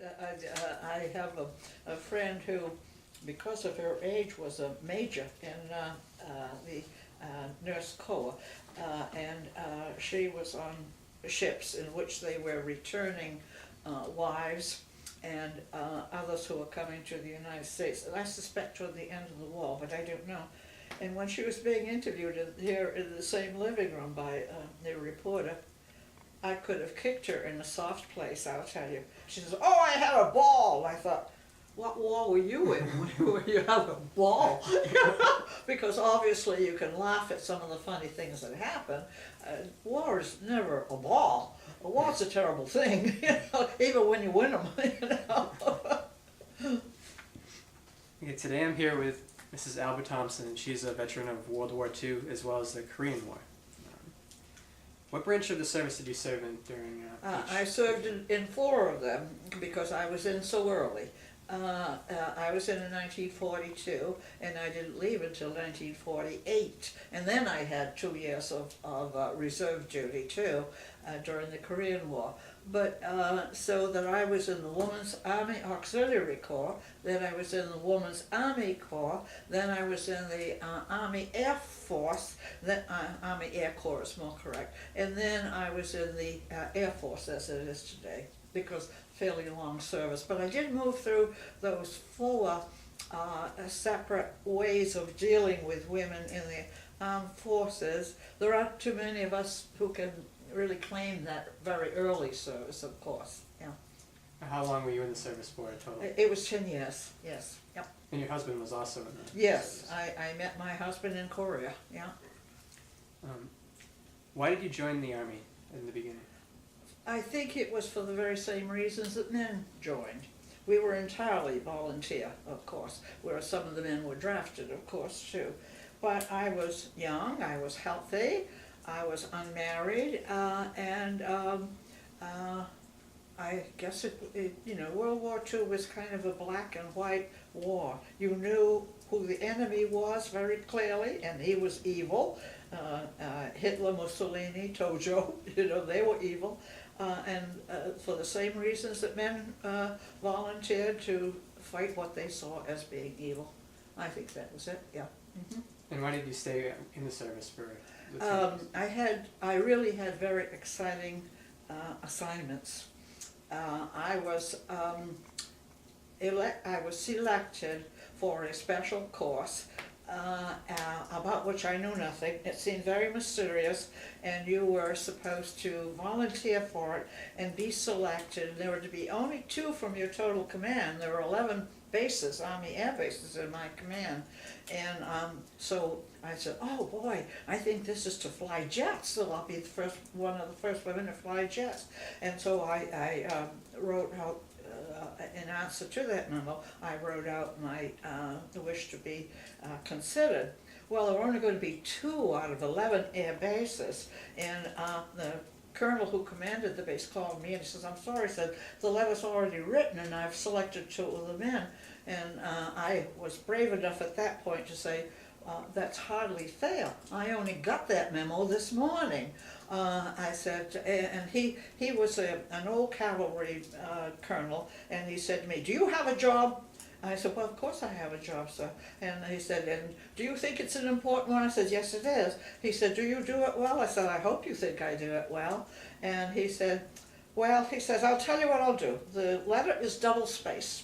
I have a friend who, because of her age, was a major in the Nurse Corps, and she was on ships in which they were returning wives and others who were coming to the United States. And I suspect toward the end of the war, but I don't know. And when she was being interviewed here in the same living room by the reporter, I could have kicked her in a soft place, I'll tell you. She says, "Oh, I had a ball." I thought, what war were you in when you have a ball? Because obviously you can laugh at some of the funny things that happen. War is never a ball. A war's a terrible thing, even when you win them. Okay, today I'm here with Mrs. Alba Thompson, and she's a veteran of World War II as well as the Korean War. What branch of the service did you serve in during I served in 4 of them because I was in so early. I was in 1942, and I didn't leave until 1948. And then I had 2 years of reserve duty too during the Korean War. But so that I was in the Women's Army Auxiliary Corps, then I was in the Women's Army Corps, then I was in the Army Air Force, then Army Air Corps is more correct, and then I was in the Air Force as it is today, because fairly long service. But I did move through those 4 separate ways of dealing with women in the armed forces. There aren't too many of us who can really claim that very early service, of course. Yeah. How long were you in the service for total? It was 10 years, yes. Yep. And your husband was also in the Yes, service? I met my husband in Korea, yeah. Why did you join the Army in the beginning? I think it was for the very same reasons that men joined. We were entirely volunteer, of course, whereas some of the men were drafted, of course, too. But I was young, I was healthy, I was unmarried, and I guess World War II was kind of a black and white war. You knew who the enemy was very clearly, and he was evil. Hitler, Mussolini, Tojo, they were evil. And for the same reasons that men volunteered to fight what they saw as being evil. I think that was it, yeah. Mm-hmm. And why did you stay in the service for the 10 years? I really had very exciting assignments. I was selected for a special course about which I knew nothing. It seemed very mysterious, and you were supposed to volunteer for it and be selected. There were to be only 2 from your total command. There were 11 bases, Army air bases in my command, and so I said, "Oh boy, I think this is to fly jets, so I'll be one of the first women to fly jets." And so I wrote out, in answer to that memo, I wrote out my wish to be considered. Well, there were only going to be 2 out of 11 air bases, and the colonel who commanded the base called me and he says, "I'm sorry," he said, "the letter's already written and I've selected 2 of the men." And I was brave enough at that point to say, "That's hardly fair. I only got that memo this morning." I said, and he was an old cavalry colonel, and he said to me, "Do you have a job?" I said, "Well, of course I have a job, sir." And he said, "And do you think it's an important one?" I said, "Yes, it is." He said, "Do you do it well?" I said, "I hope you think I do it well." And he said, "Well," he says, "I'll tell you what I'll do. The letter is double space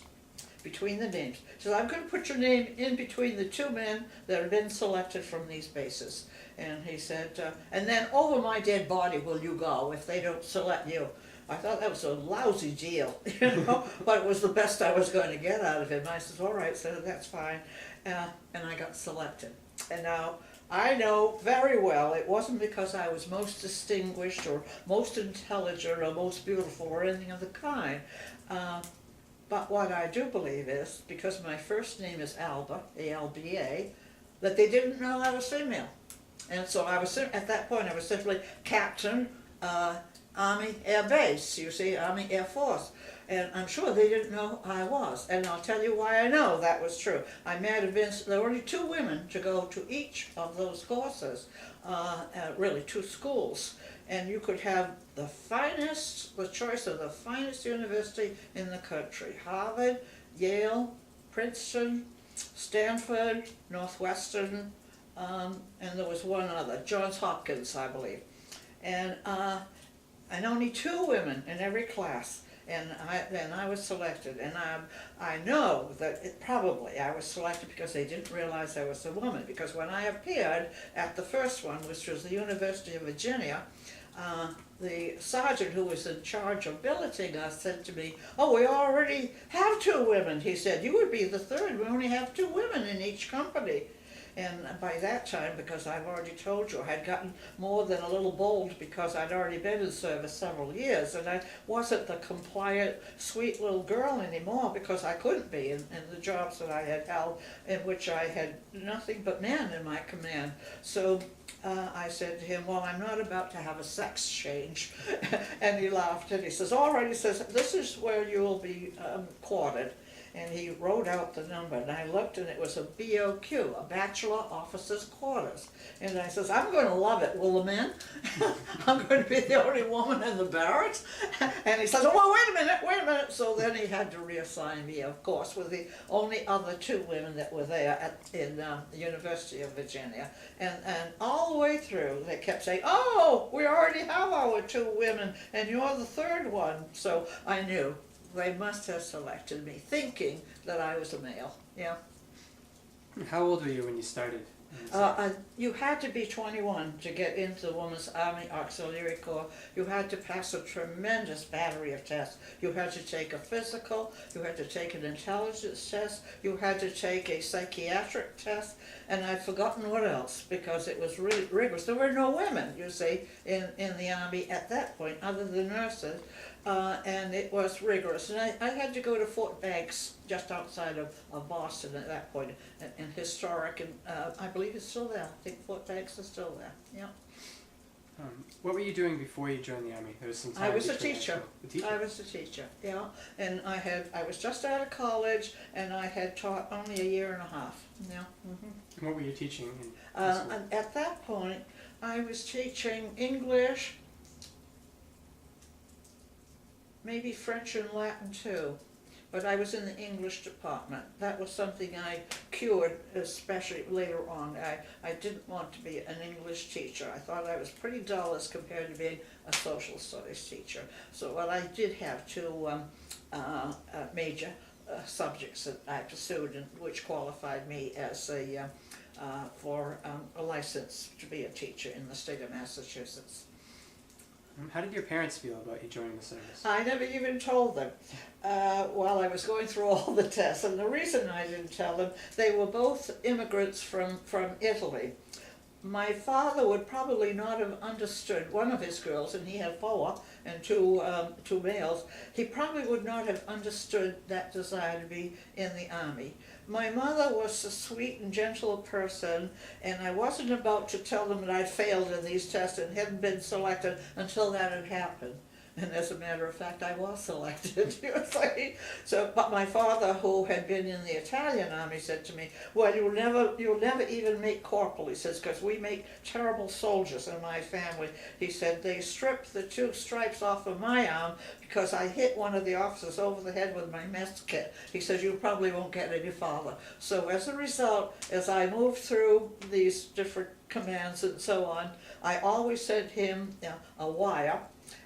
between the names." He says, "I'm going to put your name in between the 2 men that have been selected from these bases." And he said, "And then over my dead body will you go if they don't select you." I thought that was a lousy deal, but it was the best I was going to get out of him. I said, "All right, so that's fine." And I got selected. And now, I know very well it wasn't because I was most distinguished or most intelligent or most beautiful or anything of the kind. But what I do believe is, because my first name is Alba, A-L-B-A, that they didn't know I was female. And so I was, at that point, I was simply Captain Army Air Base, you see, Army Air Force. And I'm sure they didn't know I was. And I'll tell you why I know that was true. I met there were only 2 women to go to each of those courses, really 2 schools. and you could have the choice of the finest university in the country. Harvard, Yale, Princeton, Stanford, Northwestern, and there was one other, Johns Hopkins, I believe. And only 2 women in every class. And I was selected, and I know that I was selected because they didn't realize I was a woman, because when I appeared at the first one, which was the University of Virginia, the sergeant who was in charge of billeting us said to me, "Oh, we already have 2 women." He said, "You would be the 3rd, we only have 2 women in each company." And by that time, because I've already told you, I had gotten more than a little bold because I'd already been in service several years, and I wasn't the compliant, sweet little girl anymore, because I couldn't be in the jobs that I had held, in which I had nothing but men in my command. So I said to him, "Well, I'm not about to have a sex change." And he laughed, and he says, "All right," he says, "this is where you will be quartered." And he wrote out the number, and I looked, and it was a BOQ, a Bachelor Officers Quarters. And I says, "I'm going to love it, will the men? I'm going to be the only woman in the barracks." And he says, "Well, wait a minute." So then he had to reassign me, of course, with the only other 2 women that were there in the University of Virginia. And all the way through, they kept saying, "Oh, we already have our 2 women, and you're the 3rd one." So I knew they must have selected me, thinking that I was a male. Yeah. How old were you when you started? You had to be 21 to get into the Women's Army Auxiliary Corps. You had to pass a tremendous battery of tests. You had to take a physical, you had to take an intelligence test, you had to take a psychiatric test, and I've forgotten what else, because it was really rigorous. There were no women, you see, in the Army at that point, other than nurses. And it was rigorous. And I had to go to Fort Banks, just outside of Boston at that point, and historic, and I believe it's still there. I think Fort Banks is still there, yeah. What were you doing before you joined the Army? There was some time I was a between teacher. A teacher? I was a teacher, yeah. And I was just out of college, and I had taught only a year and a half, yeah. Mm-hmm. And what were you teaching in school? At that point, I was teaching English, maybe French and Latin too, but I was in the English department. That was something I cured, especially later on. I didn't want to be an English teacher. I thought I was pretty dull as compared to being a social studies teacher. So, well, I did have 2 major subjects that I pursued, and which qualified me as for a license to be a teacher in the state of Massachusetts. How did your parents feel about you joining the service? I never even told them while I was going through all the tests. And the reason I didn't tell them, they were both immigrants from Italy. My father would probably not have understood one of his girls, and he had 4 and 2 males. He probably would not have understood that desire to be in the Army. My mother was a sweet and gentle person, and I wasn't about to tell them that I'd failed in these tests and hadn't been selected until that had happened. And as a matter of fact, I was selected. But my father, who had been in the Italian army, said to me, "Well, you'll never even make corporal," he says, "because we make terrible soldiers in my family." He said, "They stripped the 2 stripes off of my arm because I hit one of the officers over the head with my mess kit." He says, "You probably won't get any farther." So as a result, as I moved through these different commands and so on, I always sent him a wire.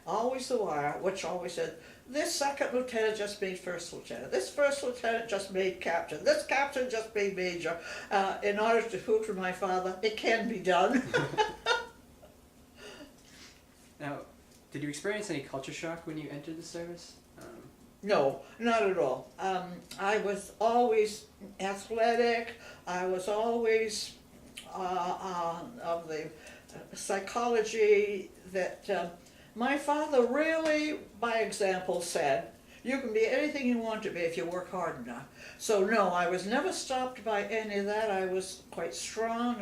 Always the wire, which always said, "This 2nd lieutenant just made 1st lieutenant. This 1st lieutenant just made captain. This captain just made major," in order to prove to my father, it can be done. Now, did you experience any culture shock when you entered the service? No, not at all. I was always athletic. I was always of the psychology that my father really, by example, said, "You can be anything you want to be if you work hard enough." So no, I was never stopped by any of that. I was quite strong,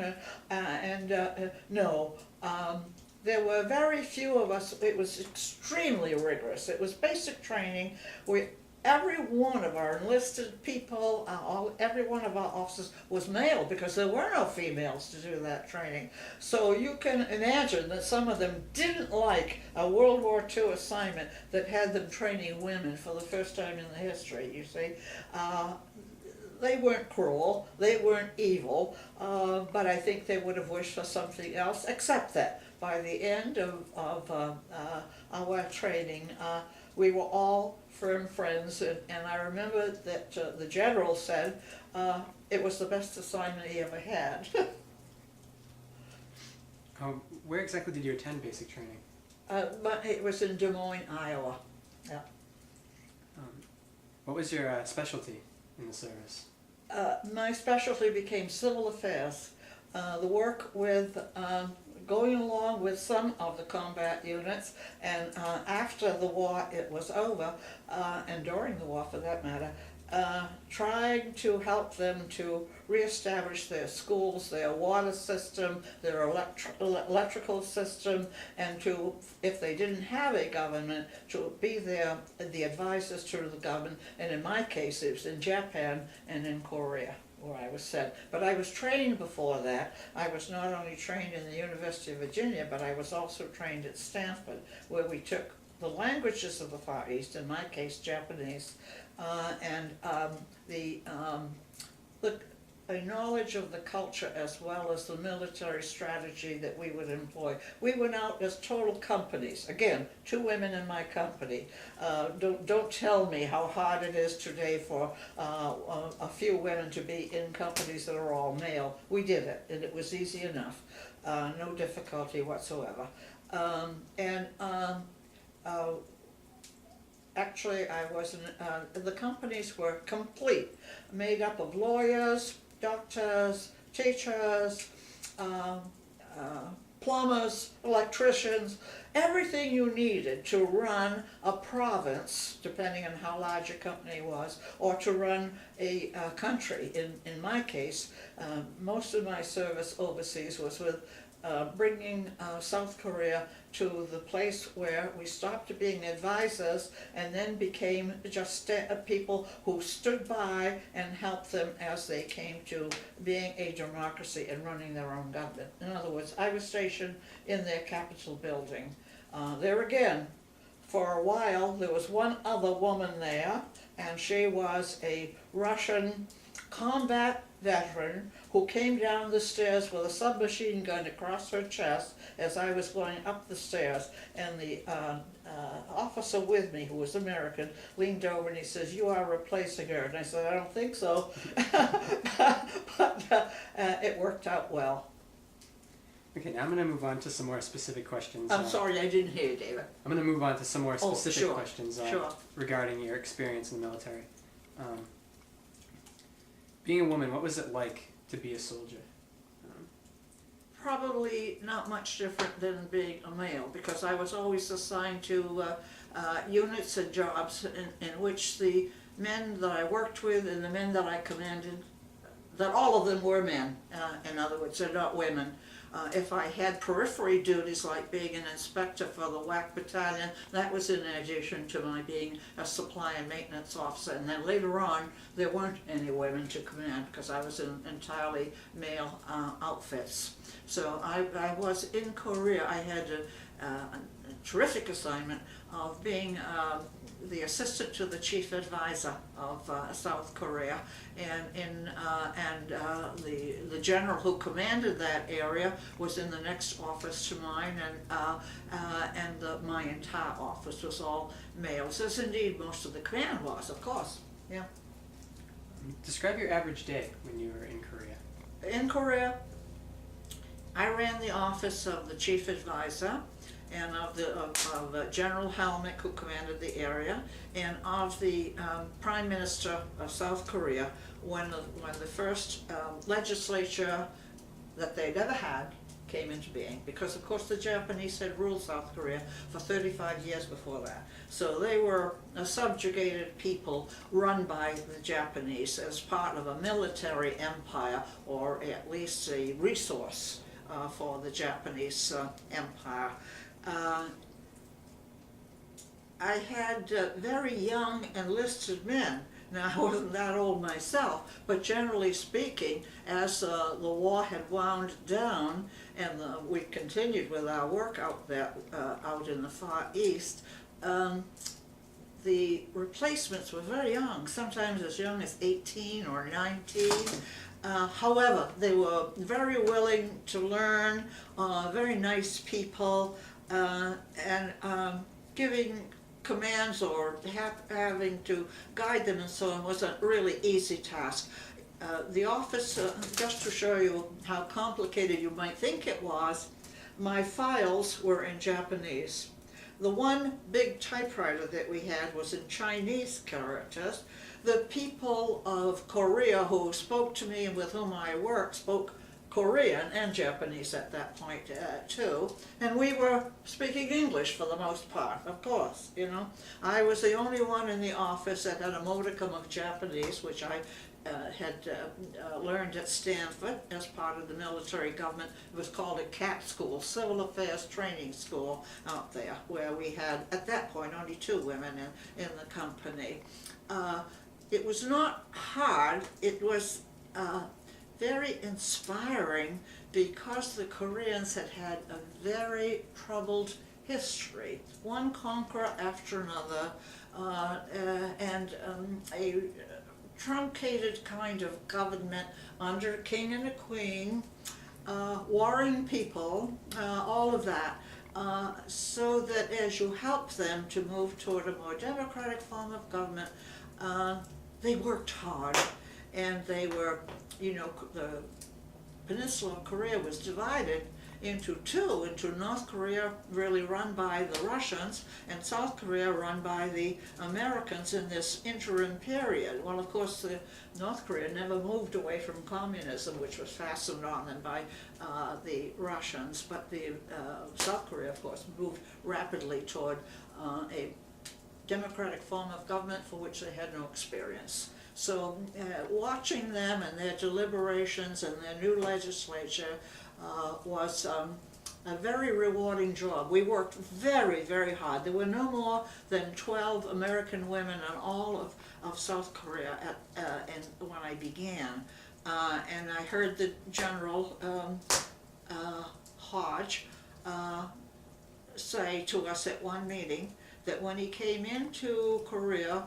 there were very few of us. It was extremely rigorous. It was basic training. every one of our enlisted people, every one of our officers was male because there were no females to do that training. So you can imagine that some of them didn't like a World War II assignment that had them training women for the first time in the history, you see. They weren't cruel, they weren't evil, but I think they would have wished for something else, except that by the end of our training, we were all firm friends, and I remember that the general said it was the best assignment he ever had. Where exactly did you attend basic training? But it was in Des Moines, Iowa. Yeah. What was your specialty in the service? My specialty became civil affairs. The work with going along with some of the combat units, and after the war it was over, and during the war for that matter, trying to help them to reestablish their schools, their water system, their electrical system, and to, if they didn't have a government, to be the advisors to the government. And in my case it was in Japan and in Korea where I was sent. But I was trained before that. I was not only trained in the University of Virginia, but I was also trained at Stanford, where we took the languages of the Far East, in my case Japanese, and a knowledge of the culture as well as the military strategy that we would employ. We went out as total companies. Again, 2 women in my company. Don't tell me how hard it is today for a few women to be in companies that are all male. We did it, and it was easy enough. No difficulty whatsoever. Actually, I wasn't, the companies were complete, made up of lawyers, doctors, teachers, plumbers, electricians, everything you needed to run a province, depending on how large a company was, or to run a country. In my case, most of my service overseas was with bringing South Korea to the place where we stopped being advisors and then became just people who stood by and helped them as they came to being a democracy and running their own government. In other words, I was stationed in their Capitol building. There again, for a while, there was one other woman there, and she was a Russian combat veteran who came down the stairs with a submachine gun across her chest as I was going up the stairs, and the officer with me, who was American, leaned over and he says, "You are replacing her." And I said, "I don't think so." but it worked out well. Okay, now I'm going to move on to some more specific questions. I'm sorry, I didn't hear you, David. I'm going to move on to some more specific sure, questions sure. regarding your experience in the military. Being a woman, what was it like to be a soldier? Probably not much different than being a male, because I was always assigned to units and jobs in which the men that I worked with and the men that I commanded, that all of them were men, in other words, they're not women. If I had periphery duties like being an inspector for the WAC battalion, that was in addition to my being a supply and maintenance officer. And then later on, there weren't any women to command because I was in entirely male outfits. So I was in Korea. I had a terrific assignment of being the assistant to the chief advisor of South Korea, and the general who commanded that area was in the next office to mine, and my entire office was all males, as indeed most of the command was, of course. Yeah. Describe your average day when you were in Korea. In Korea, I ran the office of the chief advisor, and of General Helmick, who commanded the area, and of the Prime Minister of South Korea when the first legislature that they'd ever had came into being, because of course the Japanese had ruled South Korea for 35 years before that. So they were a subjugated people run by the Japanese as part of a military empire, or at least a resource for the Japanese empire. I had very young enlisted men. Now, I wasn't that old myself, but generally speaking, as the war had wound down and we continued with our work out there, out in the Far East, the replacements were very young, sometimes as young as 18 or 19. However, they were very willing to learn, very nice people, and giving commands or having to guide them and so on was a really easy task. The office, just to show you how complicated you might think it was, my files were in Japanese. The one big typewriter that we had was in Chinese characters. The people of Korea who spoke to me and with whom I worked spoke Korean and Japanese at that point too, and we were speaking English for the most part, of course, you know. I was the only one in the office that had a modicum of Japanese, which I had learned at Stanford as part of the military government. It was called a CAT school, Civil Affairs Training School out there, where we had, at that point, only 2 women in the company. It was not hard, it was very inspiring because the Koreans had had a very troubled history, one conqueror after another, and a truncated kind of government under a king and a queen, warring people, all of that, so that as you help them to move toward a more democratic form of government, they worked hard, and they were, you know, the peninsula of Korea was divided into 2, into North Korea really run by the Russians and South Korea run by the Americans in this interim period. Well, of course, North Korea never moved away from communism, which was fastened on them by the Russians, but the South Korea, of course, moved rapidly toward a democratic form of government for which they had no experience. So watching them and their deliberations and their new legislature was a very rewarding job. We worked very, very hard. There were no more than 12 American women in all of South Korea when I began. And I heard the General Hodge say to us at one meeting that when he came into Korea,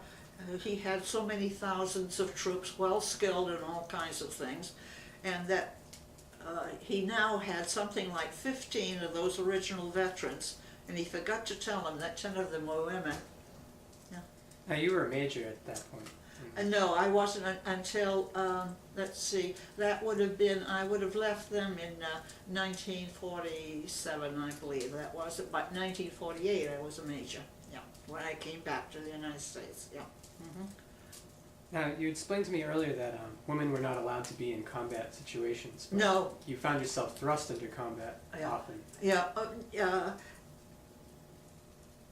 he had so many thousands of troops, well skilled in all kinds of things, and that he now had something like 15 of those original veterans, and he forgot to tell them that 10 of them were women. Yeah. Now you were a major at that point. No, I wasn't until, let's see, that would have been, I would have left them in 1947, I believe that was it, but 1948 I was a major, yeah, when I came back to the United States, yeah. Mm-hmm. Now, you explained to me earlier that women were not allowed to be in combat situations. But no. You found yourself thrust into combat often. Yeah,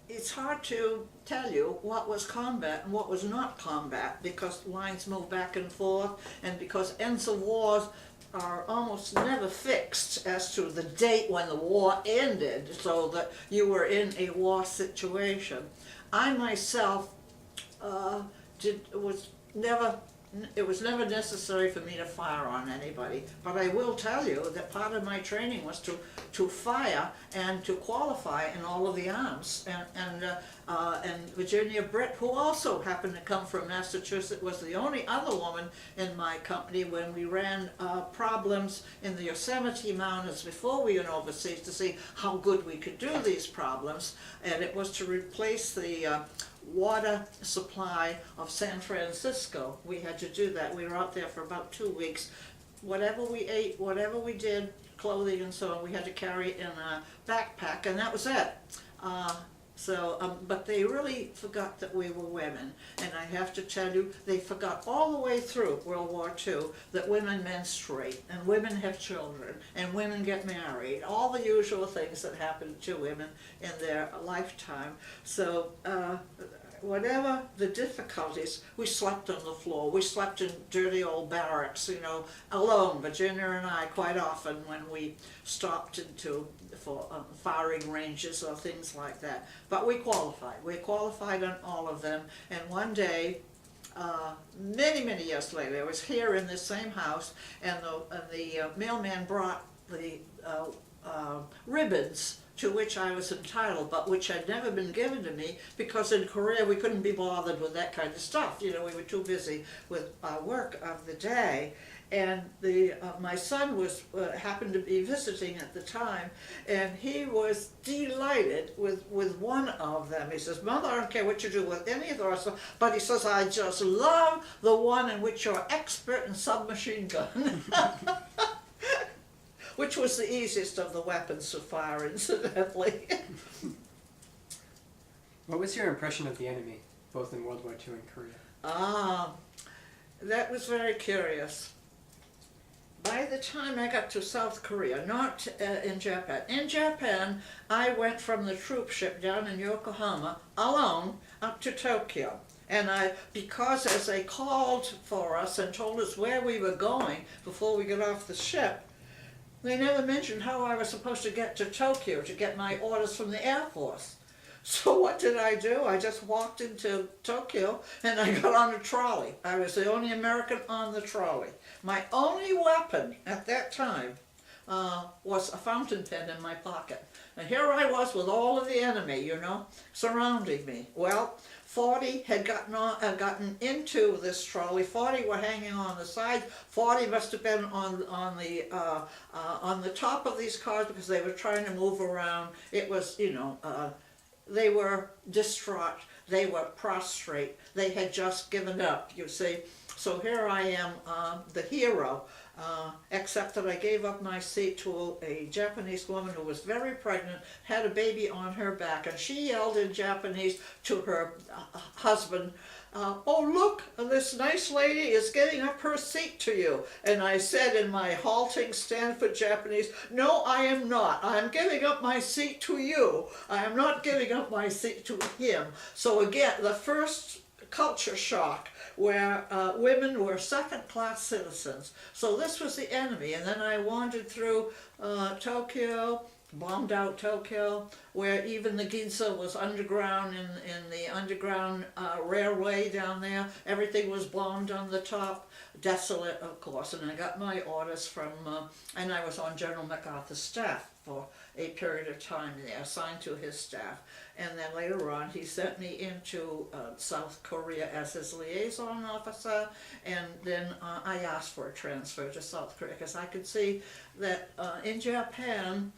it's hard to tell you what was combat and what was not combat because lines move back and forth, and because ends of wars are almost never fixed as to the date when the war ended, so that you were in a war situation. I myself it was never necessary for me to fire on anybody, but I will tell you that part of my training was to fire and to qualify in all of the arms. And Virginia Britt, who also happened to come from Massachusetts, was the only other woman in my company when we ran problems in the Yosemite Mountains before we went overseas to see how good we could do these problems, and it was to replace the water supply of San Francisco. We had to do that. We were out there for about 2 weeks. Whatever we ate, whatever we did, clothing and so on, we had to carry in a backpack, and that was it. But they really forgot that we were women, and I have to tell you, they forgot all the way through World War II that women menstruate, and women have children, and women get married, all the usual things that happen to women in their lifetime. So whatever the difficulties, we slept on the floor. We slept in dirty old barracks, you know, alone. Virginia and I, quite often when we stopped for firing ranges or things like that. But we qualified. We qualified on all of them. And one day, many years later, I was here in this same house, and the mailman brought the ribbons to which I was entitled, but which had never been given to me, because in Korea we couldn't be bothered with that kind of stuff. You know, we were too busy with our work of the day. And my son was happened to be visiting at the time, and he was delighted with one of them. He says, "Mother, I don't care what you do with any of the rest of them, but," he says, "I just love the one in which you're expert in submachine gun." Which was the easiest of the weapons to fire, incidentally. What was your impression of the enemy, both in World War II and Korea? That was very curious. By the time I got to South Korea, not in Japan. In Japan, I went from the troop ship down in Yokohama alone up to Tokyo. And because as they called for us and told us where we were going before we got off the ship, they never mentioned how I was supposed to get to Tokyo to get my orders from the Air Force. So what did I do? I just walked into Tokyo and I got on a trolley. I was the only American on the trolley. My only weapon at that time was a fountain pen in my pocket. And here I was with all of the enemy, you know, surrounding me. Well, 40 had gotten into this trolley. 40 were hanging on the side. 40 must have been on the top of these cars because they were trying to move around. It was, you know, they were distraught. They were prostrate. They had just given up, you see. So here I am, the hero, except that I gave up my seat to a Japanese woman who was very pregnant, had a baby on her back, and she yelled in Japanese to her husband, "Oh, look, this nice lady is getting up her seat to you." And I said in my halting Stanford Japanese, "No, I am not. I am giving up my seat to you. I am not giving up my seat to him." So again, the first culture shock where women were second-class citizens. So this was the enemy. And then I wandered through Tokyo, bombed out Tokyo, where even the Ginza was underground in the underground railway down there. Everything was bombed on the top. Desolate, of course. And I got my orders from, and I was on General MacArthur's staff for a period of time there, assigned to his staff. And then later on, he sent me into South Korea as his liaison officer, and then I asked for a transfer to South Korea, because I could see that in Japan,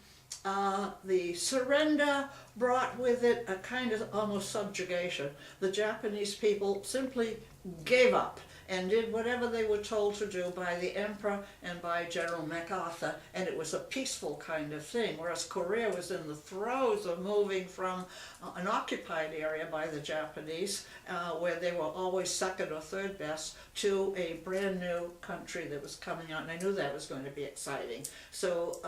the surrender brought with it a kind of almost subjugation. The Japanese people simply gave up and did whatever they were told to do by the emperor and by General MacArthur, and it was a peaceful kind of thing, whereas Korea was in the throes of moving from an occupied area by the Japanese, where they were always second or third best, to a brand new country that was coming out, and I knew that was going to be exciting. So,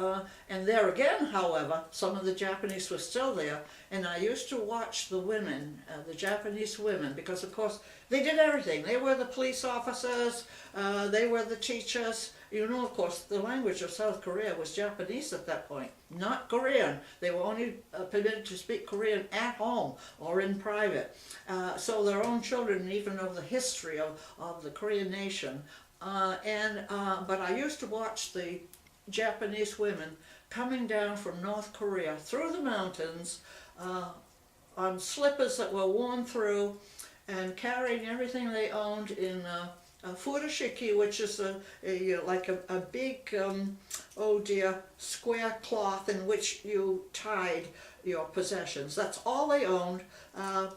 and there again, however, some of the Japanese were still there, and I used to watch the women, the Japanese women, because of course they did everything. They were the police officers, they were the teachers. You know, of course, the language of South Korea was Japanese at that point, not Korean. They were only permitted to speak Korean at home or in private. So their own children even know the history of the Korean nation. But I used to watch the Japanese women coming down from North Korea through the mountains on slippers that were worn through, and carrying everything they owned in furoshiki, which is like a big, oh dear, square cloth in which you tied your possessions. That's all they owned,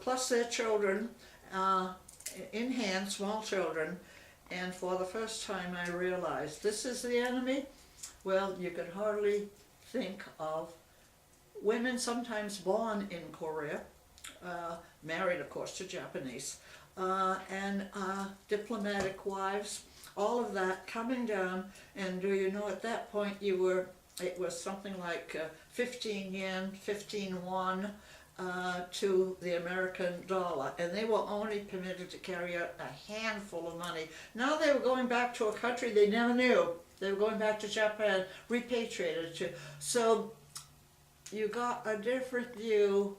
plus their children in hand, small children. And for the first time I realized, this is the enemy? Well, you could hardly think of women sometimes born in Korea, married of course to Japanese, and diplomatic wives, all of that coming down. And do you know, at that point it was something like 15 yen, 15 won, to the American dollar, and they were only permitted to carry a handful of money. Now they were going back to a country they never knew. They were going back to Japan, repatriated to. So you got a different view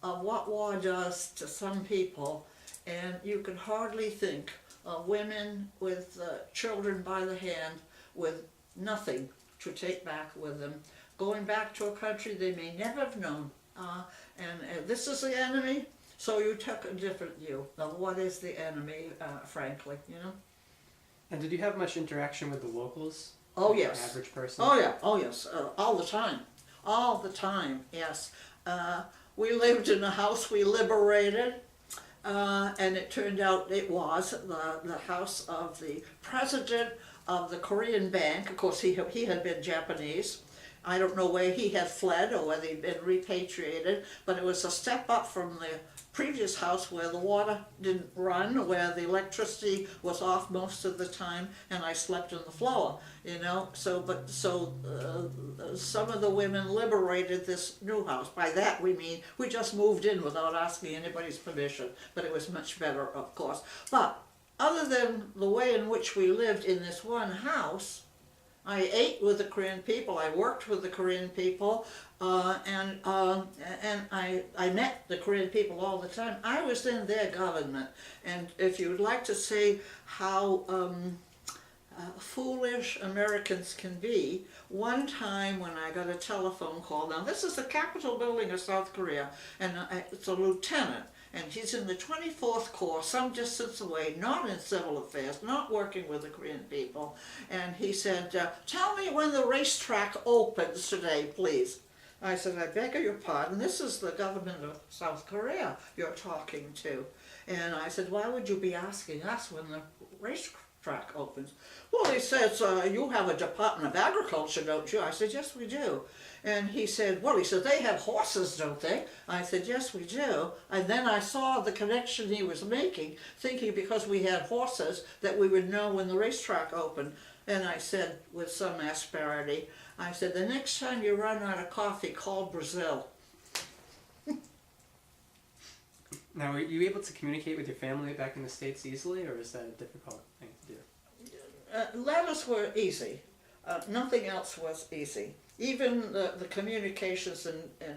of what war does to some people, and you can hardly think of women with children by the hand with nothing to take back with them, going back to a country they may never have known. And this is the enemy, so you took a different view of what is the enemy, frankly, you know. And did you have much interaction with the locals? Oh, Like yes. The average person? Oh, yeah, oh, yes, all the time, yes. We lived in a house we liberated, and it turned out it was the house of the president of the Korean Bank. Of course, he had been Japanese. I don't know where he had fled or whether he'd been repatriated, but it was a step up from the previous house where the water didn't run, where the electricity was off most of the time, and I slept on the floor, you know. So some of the women liberated this new house. By that we mean we just moved in without asking anybody's permission, but it was much better, of course. But other than the way in which we lived in this one house, I ate with the Korean people, I worked with the Korean people, and I met the Korean people all the time. I was in their government, and if you would like to say how foolish Americans can be, one time when I got a telephone call, now this is the Capitol building of South Korea, and it's a lieutenant, and he's in the 24th Corps, some distance away, not in civil affairs, not working with the Korean people. And he said, tell me when the racetrack opens today, please. I said, I beg your pardon, this is the government of South Korea you're talking to. And I said, why would you be asking us when the racetrack opens? Well, he says, you have a Department of Agriculture, don't you? I said, yes, we do. And he said, well, he said, they have horses, don't they? I said, yes, we do. And then I saw the connection he was making, thinking because we had horses that we would know when the racetrack opened. And I said, with some asperity, I said, the next time you run out of coffee, call Brazil. Now, were you able to communicate with your family back in the States easily, or is that a difficult thing to do? Letters were easy. Nothing else was easy. Even the communications in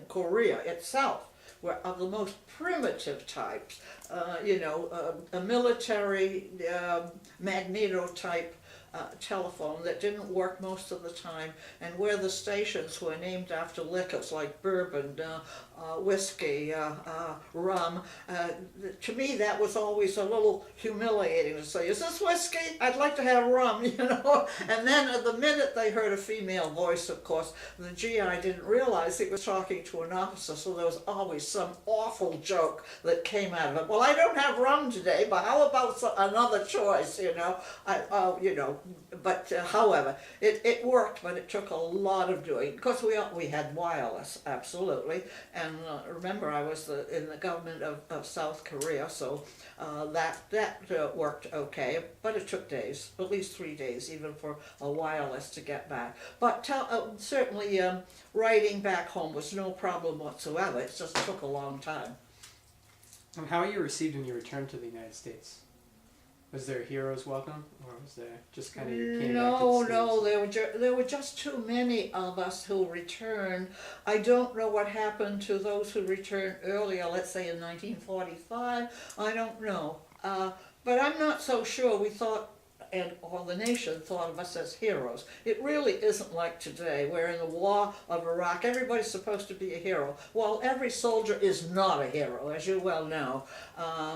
Korea itself were of the most primitive types. A military magneto-type telephone that didn't work most of the time, and where the stations were named after liquors like bourbon, whiskey, rum. To me, that was always a little humiliating to say, is this whiskey? I'd like to have rum, you know. And then the minute they heard a female voice, of course, the GI didn't realize he was talking to an officer, so there was always some awful joke that came out of it. Well, I don't have rum today, but how about another choice, you know? But however, it worked, but it took a lot of doing. Of course, we had wireless, absolutely. And remember, I was in the government of South Korea, so that worked okay. But it took days, at least 3 days, even for a wireless to get back. But certainly, writing back home was no problem whatsoever. It just took a long time. How were you received when you returned to the United States? Was there a hero's welcome, or was there just kind of you came back to the States? No, there were just too many of us who returned. I don't know what happened to those who returned earlier, let's say in 1945. I don't know. But I'm not so sure we thought, or the nation thought of us as heroes. It really isn't like today, where in the war of Iraq, everybody's supposed to be a hero. Well, every soldier is not a hero, as you well know.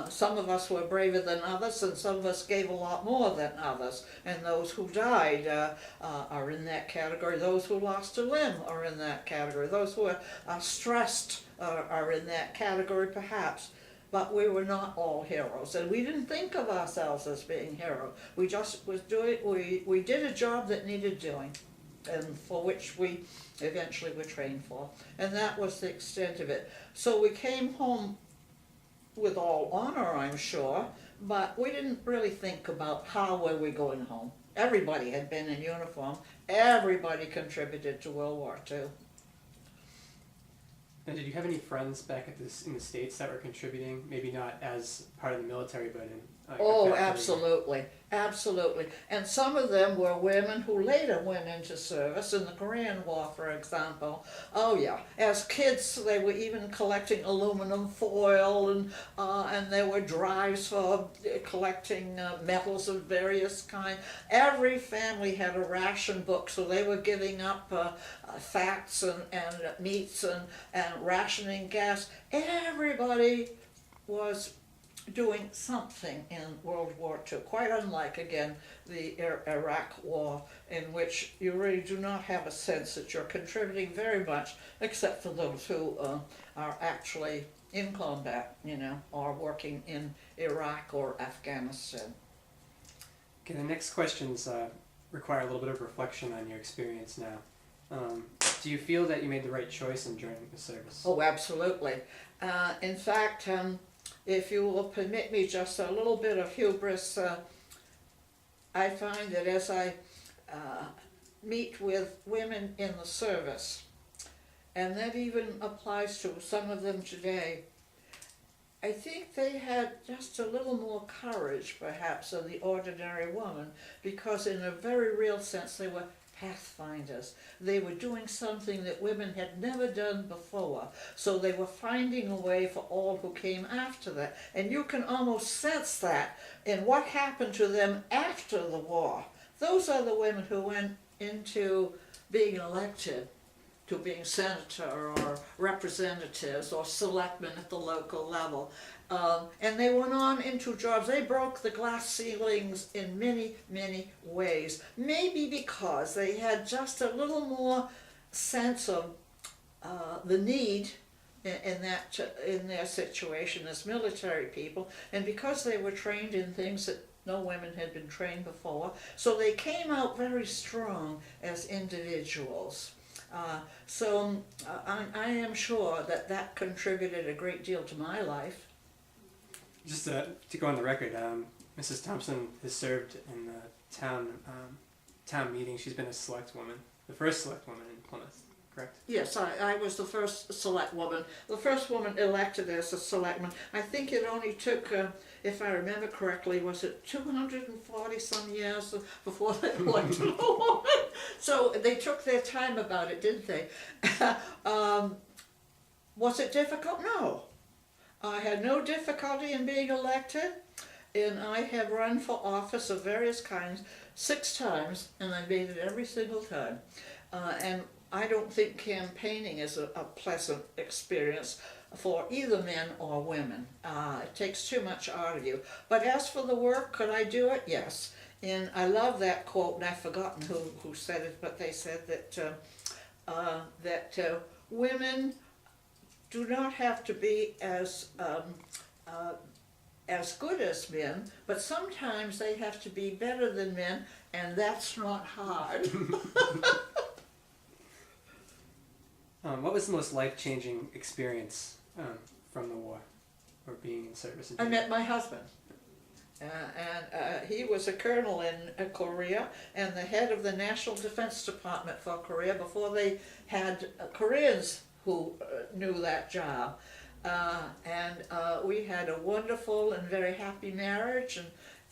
Some of us were braver than others, and some of us gave a lot more than others. And those who died are in that category. Those who lost a limb are in that category. Those who are stressed are in that category, perhaps. But we were not all heroes, and we didn't think of ourselves as being heroes. We just we did a job that needed doing, and for which we eventually were trained for. And that was the extent of it. So we came home with all honor, I'm sure, but we didn't really think about how were we going home. Everybody had been in uniform. Everybody contributed to World War II. And did you have any friends back in the States that were contributing? Maybe not as part of the military, but in Oh, a factory? absolutely, absolutely. And some of them were women who later went into service in the Korean War, for example. Oh yeah, as kids they were even collecting aluminum foil, and there were drives for collecting metals of various kinds. Every family had a ration book, so they were giving up fats and meats and rationing gas. Everybody was doing something in World War II, quite unlike, again, the Iraq War, in which you really do not have a sense that you're contributing very much, except for those who are actually in combat, or working in Iraq or Afghanistan. Okay, the next questions require a little bit of reflection on your experience now. Do you feel that you made the right choice in joining the service? Oh, absolutely. In fact, if you will permit me just a little bit of hubris, I find that as I meet with women in the service, and that even applies to some of them today, I think they had just a little more courage, perhaps, than the ordinary woman, because in a very real sense they were pathfinders. They were doing something that women had never done before, so they were finding a way for all who came after that. And you can almost sense that in what happened to them after the war. Those are the women who went into being elected, to being senator or representatives or selectmen at the local level. And they went on into jobs. They broke the glass ceilings in many, many ways. Maybe because they had just a little more sense of the need in their situation as military people, and because they were trained in things that no women had been trained before, so they came out very strong as individuals. So I am sure that contributed a great deal to my life. Just to go on the record, Mrs. Thompson has served in the town meeting. She's been a select woman, the first select woman in Plymouth, correct? Yes, I was the first select woman, the first woman elected as a selectman. I think it only took, if I remember correctly, was it 240 some years before they elected a woman? So they took their time about it, didn't they? Was it difficult? No. I had no difficulty in being elected, and I have run for office of various kinds 6 times, and I made it every single time. And I don't think campaigning is a pleasant experience for either men or women. It takes too much out of you. But as for the work, could I do it? Yes. And I love that quote, and I've forgotten who said it, but they said that women do not have to be as good as men, but sometimes they have to be better than men, and that's not hard. What was the most life-changing experience from the war, or being in service? I met my husband. And he was a colonel in Korea and the head of the National Defense Department for Korea before they had Koreans who knew that job. And we had a wonderful and very happy marriage,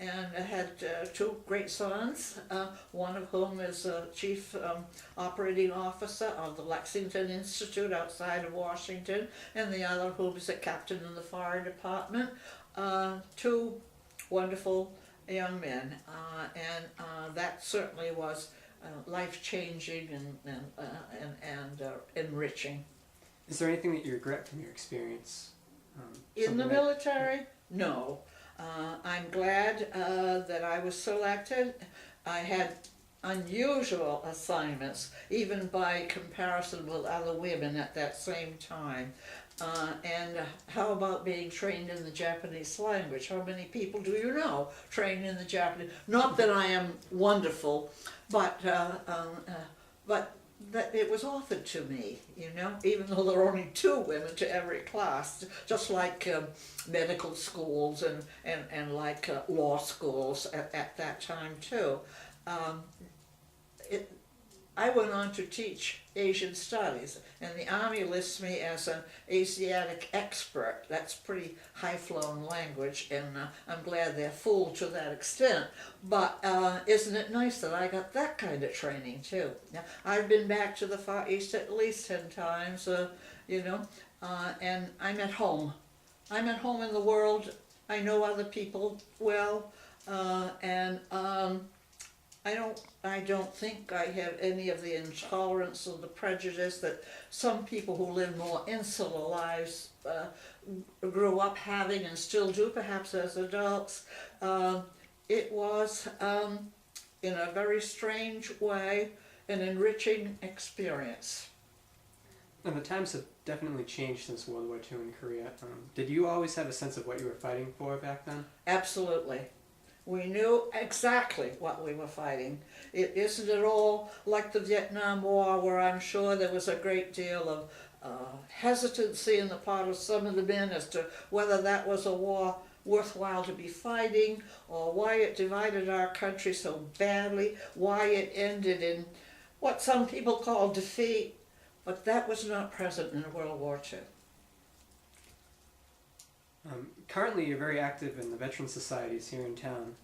and had 2 great sons, one of whom is a chief operating officer of the Lexington Institute outside of Washington, and the other whom is a captain in the fire department. 2 wonderful young men, and that certainly was life-changing and enriching. Is there anything that you regret from your experience? In the military? No. I'm glad that I was selected. I had unusual assignments, even by comparison with other women at that same time. And how about being trained in the Japanese language? How many people do you know trained in the Japanese? Not that I am wonderful, but that it was offered to me, even though there are only 2 women to every class, just like medical schools and like law schools at that time too. I went on to teach Asian studies, and the Army lists me as an Asiatic expert. That's pretty high-flown language, and I'm glad they're fooled to that extent. But isn't it nice that I got that kind of training too? Now, I've been back to the Far East at least 10 times, and I'm at home. I'm at home in the world. I know other people well, and I don't think I have any of the intolerance or the prejudice that some people who live more insular lives grew up having and still do, perhaps as adults. It was, in a very strange way, an enriching experience. And the times have definitely changed since World War II in Korea. Did you always have a sense of what you were fighting for back then? Absolutely. We knew exactly what we were fighting. It isn't at all like the Vietnam War, where I'm sure there was a great deal of hesitancy on the part of some of the men as to whether that was a war worthwhile to be fighting, or why it divided our country so badly, why it ended in what some people call defeat. But that was not present in World War II. Currently, you're very active in the veteran societies here in town.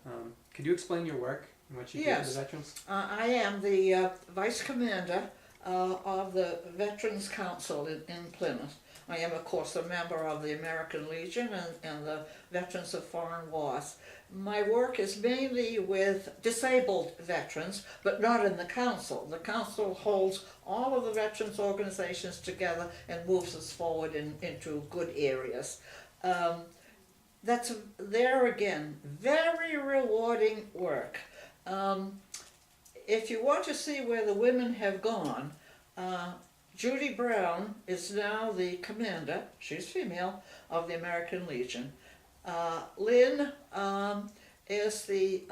Could you explain your work and what you do for the veterans? I am the Vice Commander of the Veterans Council in Plymouth. I am, of course, a member of the American Legion and the Veterans of Foreign Wars. My work is mainly with disabled veterans, but not in the council. The council holds all of the veterans organizations together and moves us forward into good areas. That's, there again, very rewarding work. If you want to see where the women have gone, Judy Brown is now the commander, she's female, of the American Legion. Lynn is the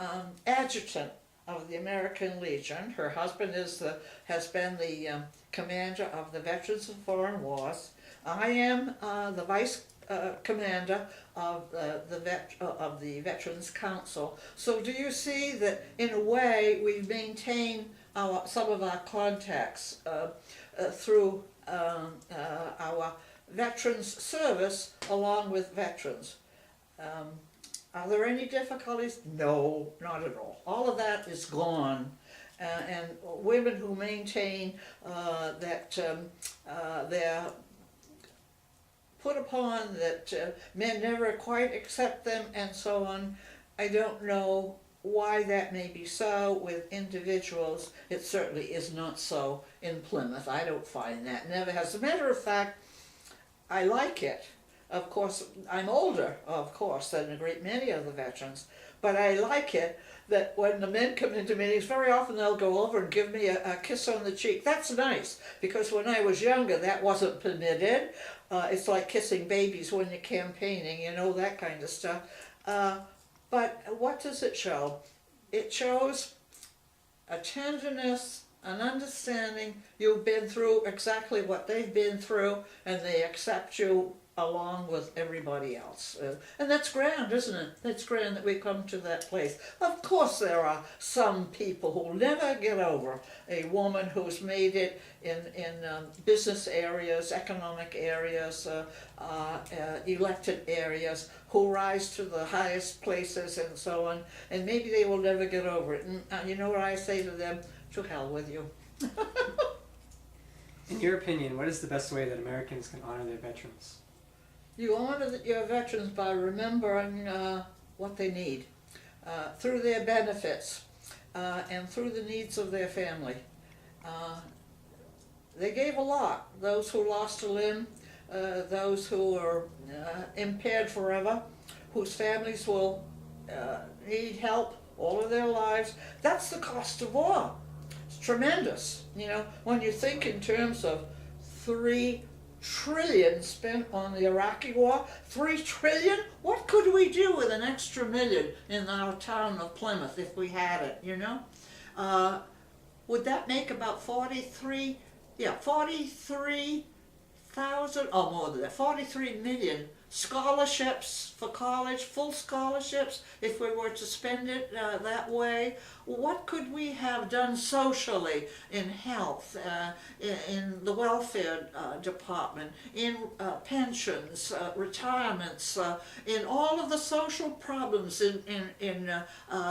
adjutant of the American Legion. Her husband has been the commander of the Veterans of Foreign Wars. I am the vice commander of the Veterans Council. So do you see that in a way we've maintained some of our contacts through our veterans service along with veterans. Are there any difficulties? No, not at all. All of that is gone. And women who maintain that they're put upon, that men never quite accept them, and so on. I don't know why that may be so with individuals. It certainly is not so in Plymouth. I don't find that. Never has. As a matter of fact, I like it. Of course, I'm older, of course, than a great many of the veterans, but I like it that when the men come into meetings, very often they'll go over and give me a kiss on the cheek. That's nice, because when I was younger, that wasn't permitted. It's like kissing babies when you're campaigning, you know, that kind of stuff. But what does it show? It shows a tenderness, an understanding. You've been through exactly what they've been through, and they accept you along with everybody else. And that's grand, isn't it? That's grand that we come to that place. Of course there are some people who'll never get over a woman who's made it in business areas, economic areas, elected areas, who rise to the highest places and so on, and maybe they will never get over it. And you know what I say to them? To hell with you. In your opinion, what is the best way that Americans can honor their veterans? You honor your veterans by remembering what they need, through their benefits, and through the needs of their family. They gave a lot. Those who lost a limb, those who are impaired forever, whose families will need help all of their lives. That's the cost of war. It's tremendous. You know, when you think in terms of $3 trillion spent on the Iraqi war, $3 trillion? What could we do with an extra million in our town of Plymouth if we had it, you know? Would that make about 43 thousand, or more than that, 43 million scholarships for college, full scholarships, if we were to spend it that way. What could we have done socially, in health, in the welfare department, in pensions, retirements, in all of the social problems, in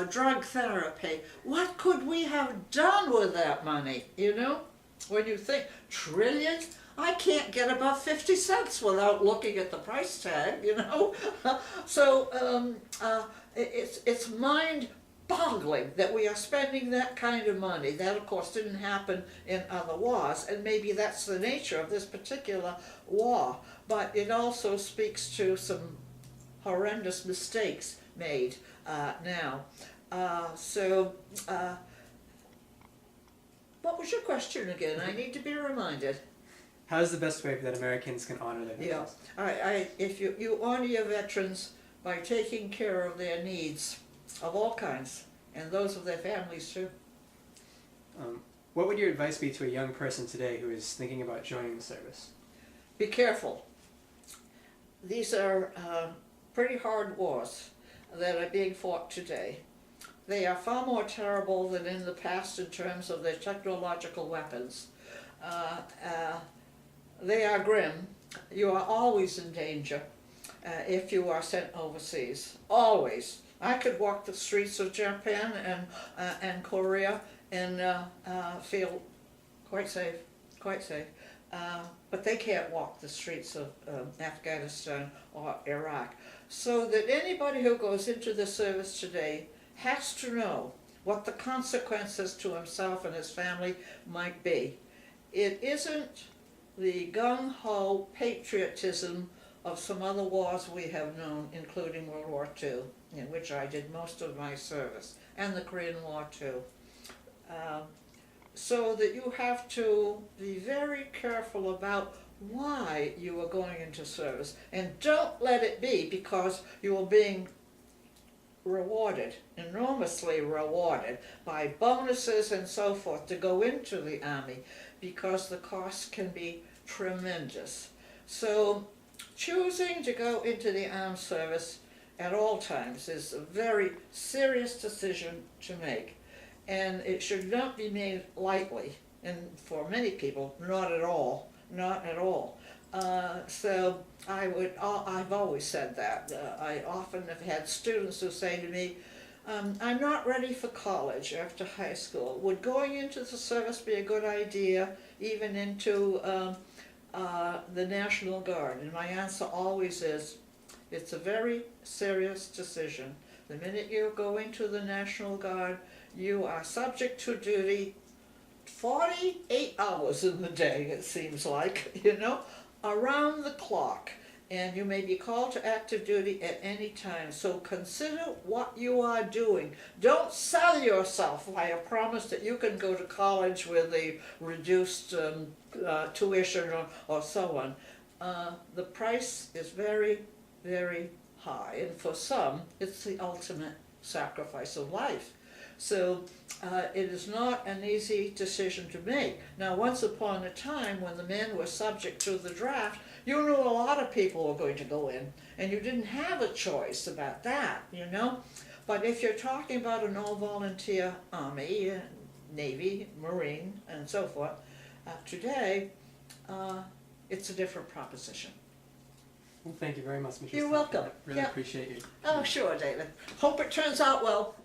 drug therapy? What could we have done with that money, you know? When you think trillions, I can't get above 50 cents without looking at the price tag, you know? So it's mind-boggling that we are spending that kind of money. That, of course, didn't happen in other wars, and maybe that's the nature of this particular war. But it also speaks to some horrendous mistakes made now. What was your question again? I need to be reminded. How is the best way that Americans can honor their veterans? Yeah, if you honor your veterans by taking care of their needs of all kinds, and those of their families too. What would your advice be to a young person today who is thinking about joining the service? Be careful. These are pretty hard wars that are being fought today. They are far more terrible than in the past in terms of their technological weapons. They are grim. You are always in danger if you are sent overseas. Always. I could walk the streets of Japan and Korea and feel quite safe, but they can't walk the streets of Afghanistan or Iraq. So that anybody who goes into the service today has to know what the consequences to himself and his family might be. It isn't the gung-ho patriotism of some other wars we have known, including World War II, in which I did most of my service, and the Korean War too. So that you have to be very careful about why you are going into service, and don't let it be because you are being rewarded, enormously rewarded, by bonuses and so forth to go into the Army, because the cost can be tremendous. So choosing to go into the armed service at all times is a very serious decision to make, and it should not be made lightly, and for many people, not at all. So I've always said that. I often have had students who say to me, I'm not ready for college after high school. Would going into the service be a good idea, even into the National Guard? And my answer always is, it's a very serious decision. The minute you go into the National Guard, you are subject to duty 48 hours in the day, it seems like, you know, around the clock. And you may be called to active duty at any time. So consider what you are doing. Don't sell yourself by a promise that you can go to college with a reduced tuition or so on. The price is very, very high. And for some, it's the ultimate sacrifice of life. So it is not an easy decision to make. Now, once upon a time when the men were subject to the draft, you knew a lot of people were going to go in, and you didn't have a choice about that, you know. But if you're talking about an all-volunteer Army, Navy, Marine, and so forth, today, it's a different proposition. Well, thank you very much, Mrs. You're welcome. I really appreciate you. Oh, sure, David. Hope it turns out well.